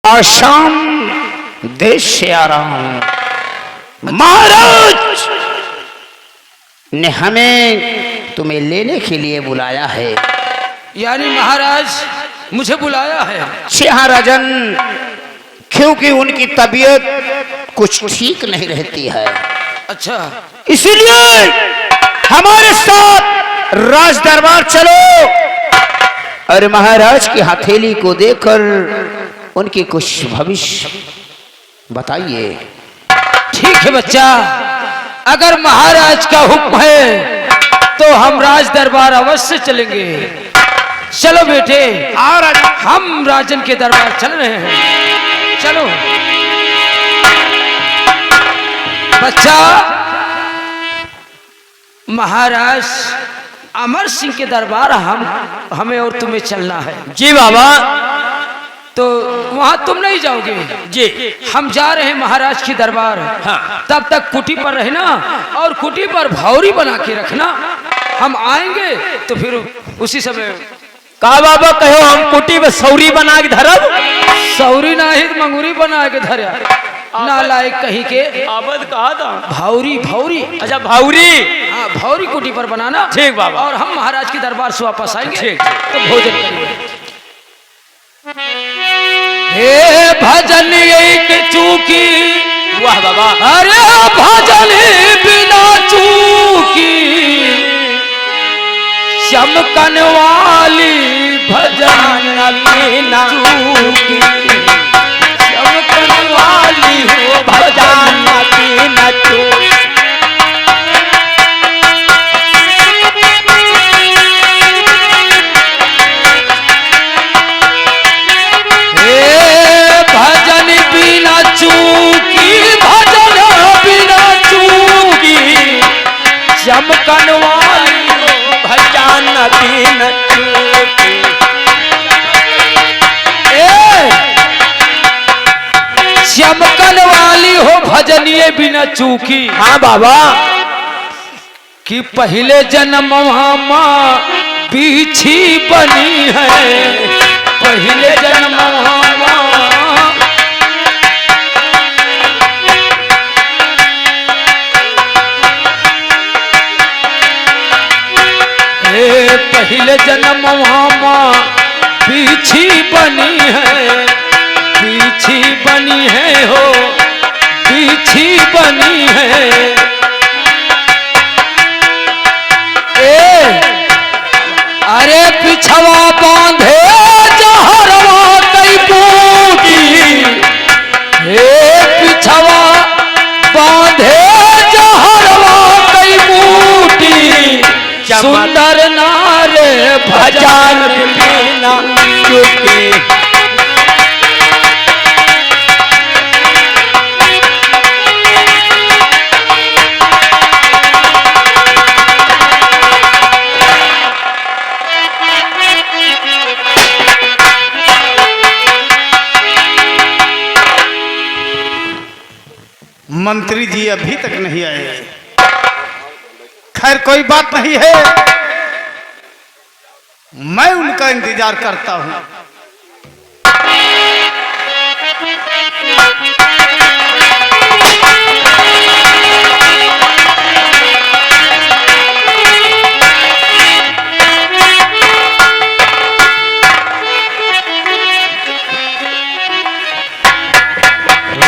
आसाम देश से आ रहा हूं। महाराज ने हमें तुम्हें लेने के लिए बुलाया है। यानी महाराज मुझे बुलाया है? महाराजन, क्योंकि उनकी तबीयत कुछ ठीक नहीं रहती है। अच्छा, इसीलिए हमारे साथ राज दरबार चलो और महाराज की हथेली को देखकर उनकी कुछ भविष्य बताइए। ठीक है बच्चा, अगर महाराज का हुक्म है तो हम राज दरबार अवश्य चलेंगे। चलो बेटे, हम राजन के दरबार चल रहे हैं। चलो बच्चा, महाराज अमर सिंह के दरबार हमें और तुम्हें चलना है। जी बाबा। तो वहां तुम नहीं जाओगे? जी, हम जा रहे हैं महाराज की दरबार। हाँ। तब तक कुटी पर रहना और कुटी पर भौरी बना के रखना। हम आएंगे तो फिर उसी समय का बाबा कहो हम कुटी में सौरी बना के धरब। सौरी ना ही मंगूरी बना के धर ना लायक कहीं के। आबद कहा था भौरी। भौरी, अच्छा भावरी। हाँ, भौरी कुटी पर बनाना। ठीक बाबा। और हम महाराज की दरबार से वापस आएंगे। ठीक। तो भोजन करेंगे। हे भजन एक चूकी, वाह बाबा। अरे भजन बिना चूकी, चमकन वाली भजन बिना चूकी, चमकन वाली हो भजन बिना चूकी। भजन बिना चूकी, भजन बिना चूकी, चमकन वाली हो भजन बिना चूकी। चमकन वाली हो भजनिए बिना चूकी। हाँ बाबा। कि पहले जन्म माँ पीछी बनी है, पहले जन्म पहले जन्म माँ पीछी बनी है, पीछी बनी है हो, पीछी बनी है। अरे पिछवा बांधे जहरवा कई बूटी, हे पिछवा बांधे जहरवा कई बूटी, सुंदर नारे भजन बिना चूकी। मंत्री जी अभी तक नहीं आए। खैर कोई बात नहीं है, मैं उनका इंतजार करता हूं।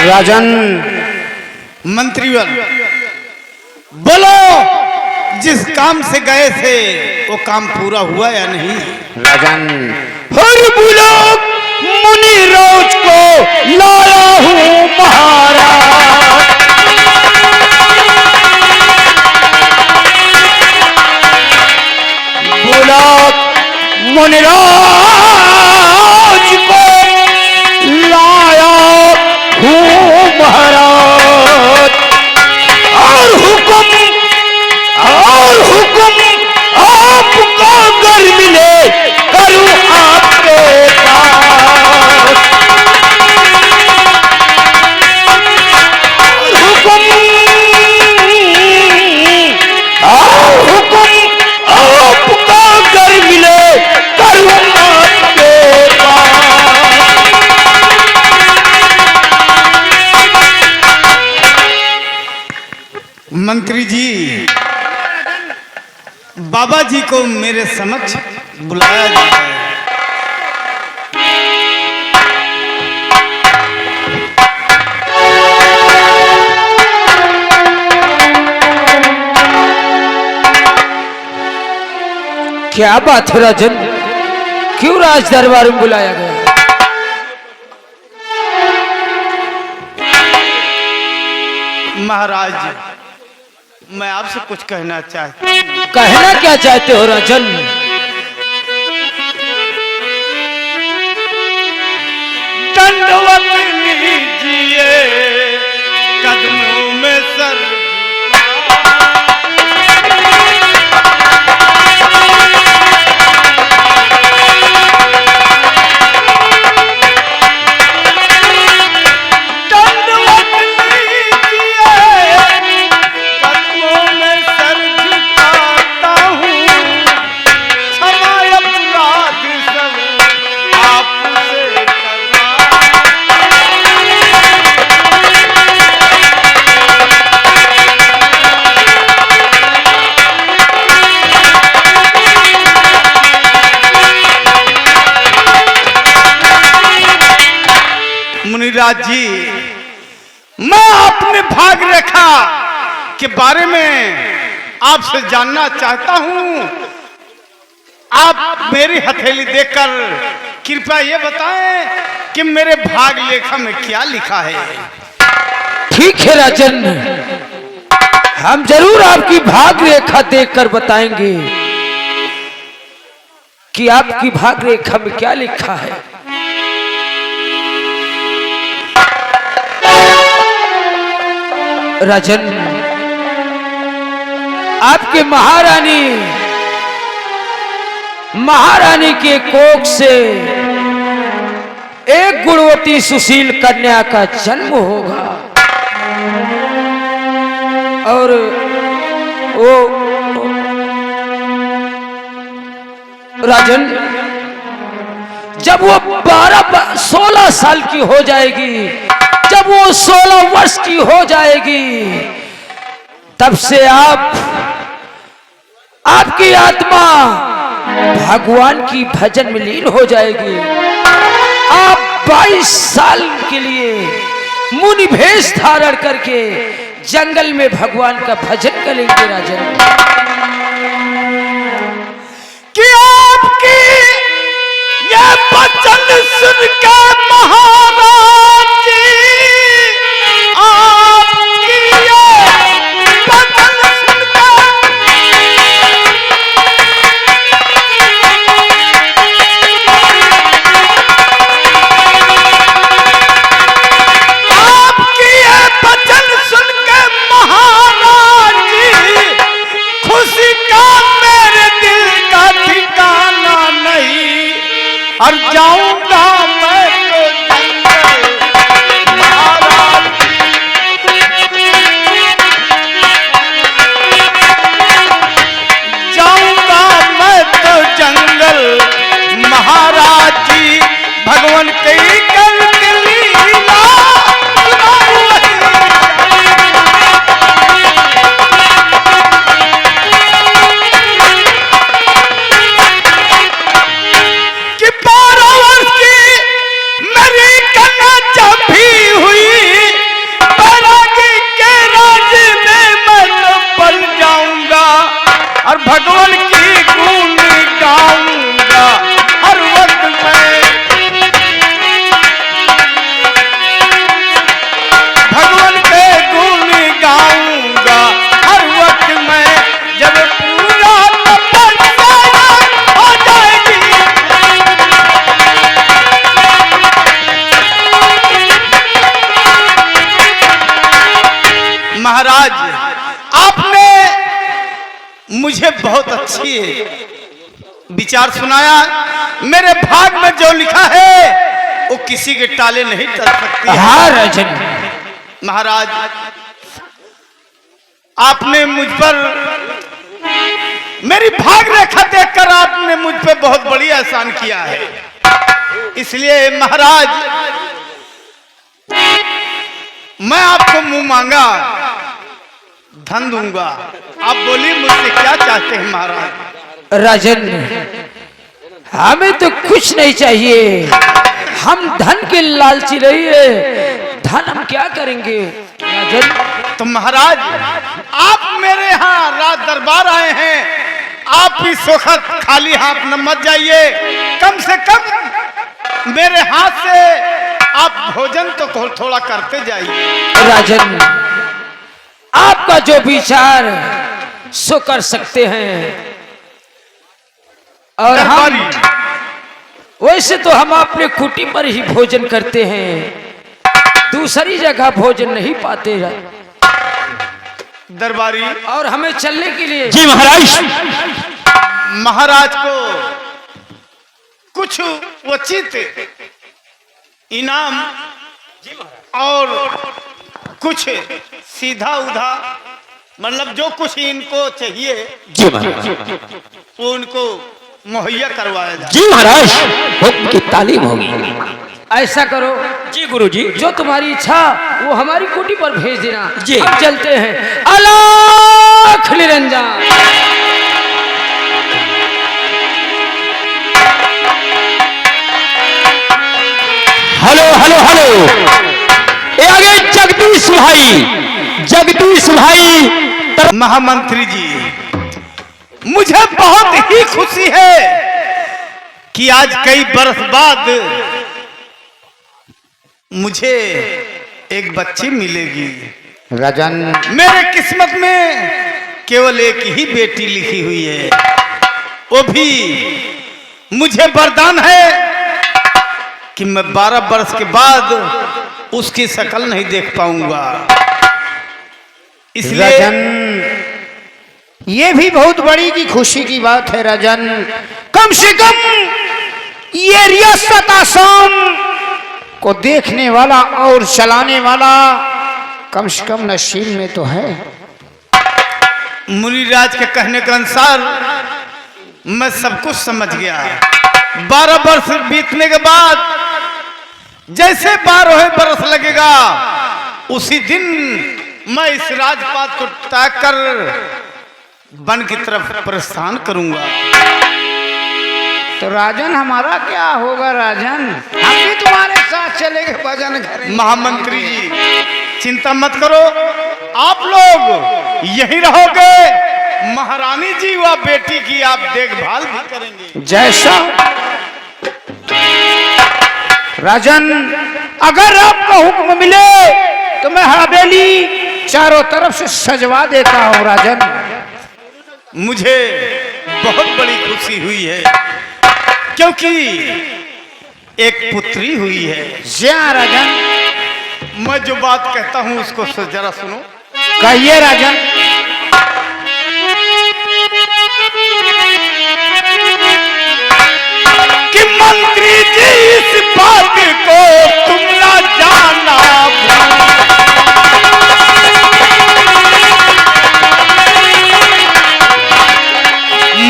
राजन, मंत्रीवन बोलो, जिस काम से गए थे वो काम पूरा हुआ या नहीं? राजन, हर बुलाक मुनि रोज को लाया हूँ महाराज। बुलाक मुनि रोज को लाया हूँ महाराज। और हुक्म आपका अगर मिले करूं आपके पास। हुक्म आपका अगर मिले करूं मंत्री जी, बाबा जी को मेरे समक्ष बुलाया जाता है। क्या बात है राजन, क्यों राज दरबार में बुलाया गया? महाराज, मैं आपसे कुछ कहना चाहता हूँ। कहना क्या चाहते हो राजन? दंडवत लीजिए कदमों में सर, मुनिराज जी, मैं अपने भाग रेखा के बारे में आपसे जानना चाहता हूं। आप मेरी हथेली देखकर कृपया ये बताएं कि मेरे भाग लेखा में क्या लिखा है। ठीक है राजन, हम जरूर आपकी भाग रेखा देखकर बताएंगे कि आपकी भाग रेखा में क्या लिखा है। राजन, आपके महारानी के कोख से एक गुणवती सुशील कन्या का जन्म होगा और वो राजन, जब वो 16 साल की हो जाएगी, जब वो 16 वर्ष की हो जाएगी, तब से आपकी आत्मा भगवान की भजन में लीन हो जाएगी। आप 22 साल के लिए मुनि भेष धारण करके जंगल में भगवान का भजन करेंगे राजन। कि आपकी ये वचन सुनकर महाराज जी, आपकी ये वचन सुनकर महाराज जी, खुशी का मेरे दिल का ठिकाना नहीं, और जाऊंगा मैं तो जंगल महाराज जी, जाऊंगा मैं तो जंगल महाराज जी, भगवान कई कर लीला कि 12 वर्ष की मेरी कन्या जब भी हुई, बैरागी के राज में मैं तो पल जाऊंगा और भगवान की गुण गाऊंगा हर वक्त मैं, भगवान के गुण गाऊंगा हर वक्त मैं, जब पूरा तपस्या हो जाएगी। महाराज, आपने मुझे बहुत अच्छी विचार सुनाया। मेरे भाग में जो लिखा है वो किसी के टाले नहीं टल सकती। हाँ राजन, महाराज, आपने मुझ पर, मेरी भाग रेखा देखकर आपने मुझ पर बहुत बड़ी एहसान किया है। इसलिए महाराज, मैं आपको मुंह मांगा धन दूंगा। आप बोलिए मुझसे क्या चाहते हैं महाराज? राजन, हमें तो कुछ नहीं चाहिए, हम धन के लालची नहीं है, धन हम क्या करेंगे राजन? तो महाराज आप मेरे यहाँ राज दरबार आए हैं, आप इस वक्त खाली हाथ न मत जाइए, कम से कम मेरे हाथ से आप भोजन तो थोड़ा करते जाइए। राजन, आपका जो विचार सो कर सकते हैं, और हम वैसे तो हम अपने कुटी पर ही भोजन करते हैं, दूसरी जगह भोजन नहीं पाते दरबारी। और हमें चलने के लिए जी महाराज, महाराज को कुछ उचित इनाम और कुछ सीधा उधा, मतलब जो कुछ इनको चाहिए जी महाराज, वो उनको मुहैया करवाया जाए। जी महाराज, हुक्म की तालीम होगी। ऐसा करो जी गुरुजी, जो तुम्हारी इच्छा वो हमारी कुटी पर भेज देना। जी। हम चलते हैं। अलख निरंजन। हेलो हेलो हेलो, ये आ गए जगदीश भाई, जगदीश भाई। महामंत्री जी, मुझे बहुत ही खुशी है कि आज कई बरस बाद मुझे एक बच्ची मिलेगी। राजन, मेरे किस्मत में केवल एक ही बेटी लिखी हुई है, वो भी मुझे वरदान है कि मैं 12 बरस के बाद उसकी शक्ल नहीं देख पाऊंगा। इसलिए राजन, ये भी बहुत बड़ी की खुशी की बात है राजन। कम से कम ये रियासत आसाम को देखने वाला और चलाने वाला कम से कम नसीब में तो है। मुनिराज के कहने के अनुसार मैं सब कुछ समझ गया। 12 वर्ष बीतने के बाद जैसे 12वें बरस लगेगा, उसी दिन मैं इस राजपाट को त्याग कर वन की तरफ प्रस्थान करूंगा। तो राजन, हमारा क्या होगा राजन? हम भी तुम्हारे साथ चलेंगे भजन करेंगे। महामंत्री जी, चिंता मत करो, आप लोग यहीं रहोगे। महारानी जी व बेटी की आप देखभाल भी करेंगे। जैसा राजन, अगर आपका हुक्म मिले तो मैं हवेली चारों तरफ से सजवा देता हूँ राजन। मुझे बहुत बड़ी खुशी हुई है क्योंकि एक पुत्री हुई है। ज्या राजन, मैं जो बात कहता हूँ उसको जरा सुनो। कहिए राजन। कि मंत्री जी इस बात को तुम ना जाना,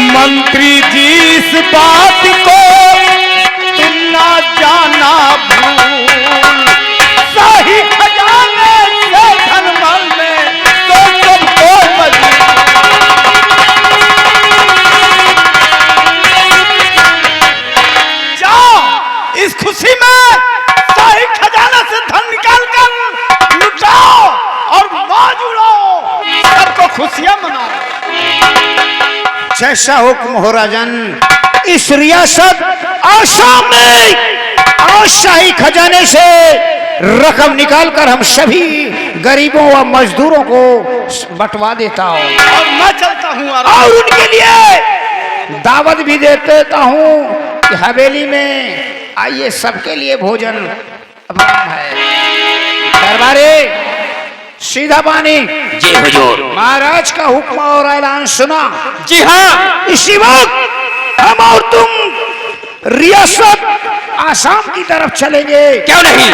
मंत्री जी इस बात को तुम ना जाना भूल, सही खजाने से धनमल में तो सबको मजबूर। जाओ इस खुशी में सही खजाना से धन निकाल कर लुटाओ और मौज उड़ाओ, सबको खुशियां मनाओ। जैसा हुक्म हो राजन। इस रियासत आसाम में और शाही खजाने से रकम निकालकर हम सभी गरीबों व मजदूरों को बंटवा देता हूँ, और मैं चलता हूँ और उनके लिए दावत भी दे देता हूँ कि हवेली में आइए, सबके लिए भोजन अपराम है। दरबारे सीधा पानी। जी हुजूर। महाराज का हुक्म और ऐलान सुना। जी हाँ। इसी वक्त हम और तुम रियासत आसाम की तरफ चलेंगे। क्यों नहीं?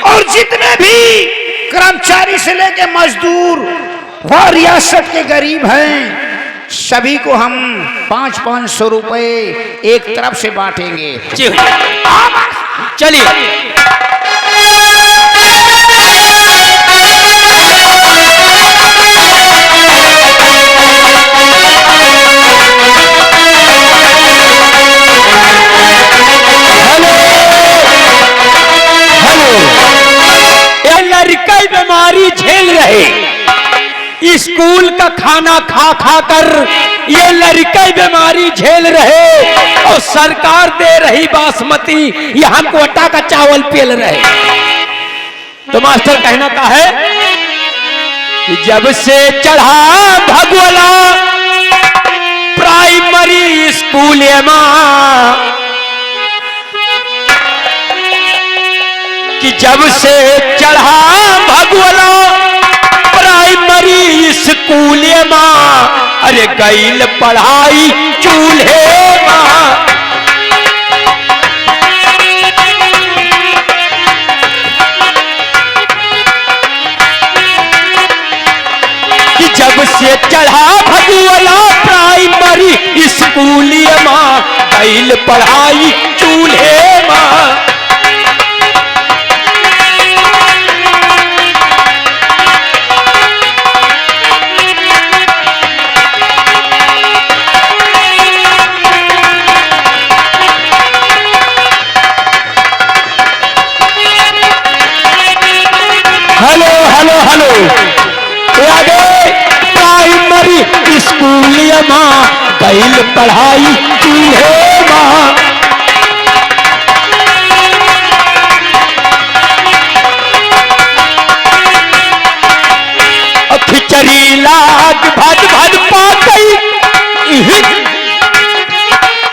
और जितने भी कर्मचारी से लेके मजदूर व रियासत के गरीब हैं, सभी को हम 500-500 रुपए एक तरफ से बांटेंगे। जी चलिए। स्कूल का खाना खा खा कर ये लड़के बीमारी झेल रहे और सरकार दे रही बासमती, यहाँ कोटा का चावल पेल रहे। तो मास्टर कहना का है कि जब से चढ़ा भगवाला प्राइमरी स्कूल में, कि जब से चढ़ा भगवाला प्राइमरी स्कूल में, अरे गईल पढ़ाई चूल्हे में। कि जब से चढ़ा भगवाला प्राइमरी स्कूल में, गईल पढ़ाई चूल्हे में। हेलो हेलो हेलो, आगे प्राइमरी स्कूल में गईल पढ़ाई चूल्हे में। खिचड़ी लाग भद भद पाकई,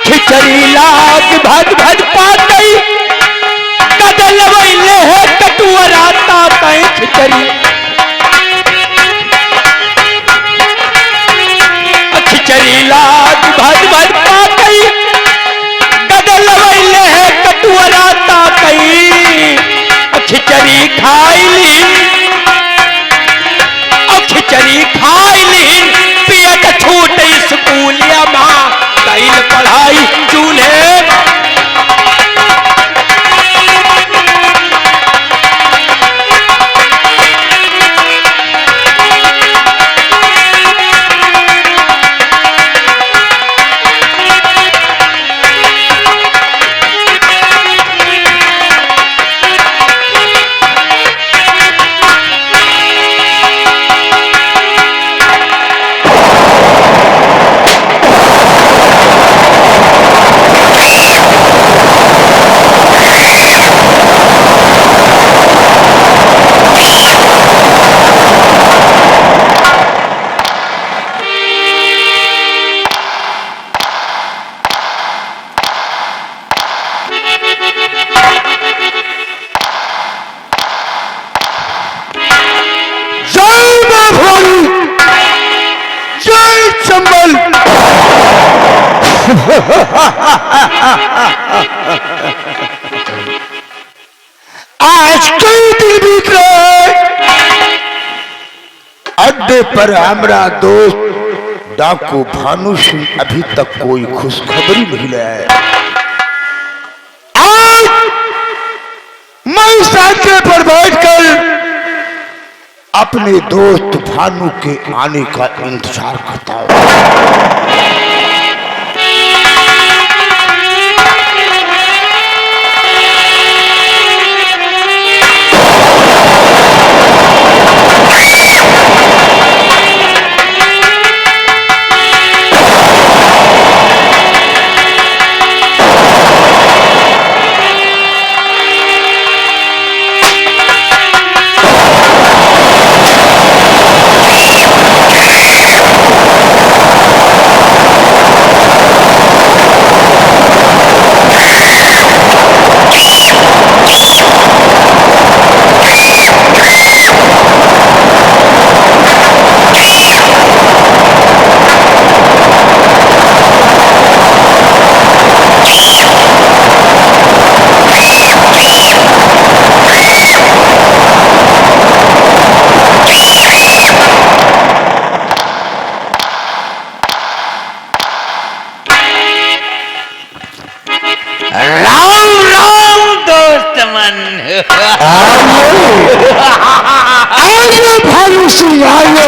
खिचड़ी लाग भद भद पाकई, कदल वैले है कटुअरा ताकई खिचड़ी। खिचड़ी लाग भद भद पाकई, कदल वैले है कटुअरा ताकई। खिचड़ी खाई ली, खिचड़ी खाई ली, पेट छूट स्कूलिया माँ, गईल पढ़ाई चूल्हे। आज कई दिन बीत गए, अड्डे पर हमारा दोस्त डाकू भानु सिंह अभी तक कोई खुशखबरी नहीं लाया। आज मैं साइकिल पर बैठकर अपने दोस्त भानु के आने का इंतजार करता हूं। भानु सिंह आइए।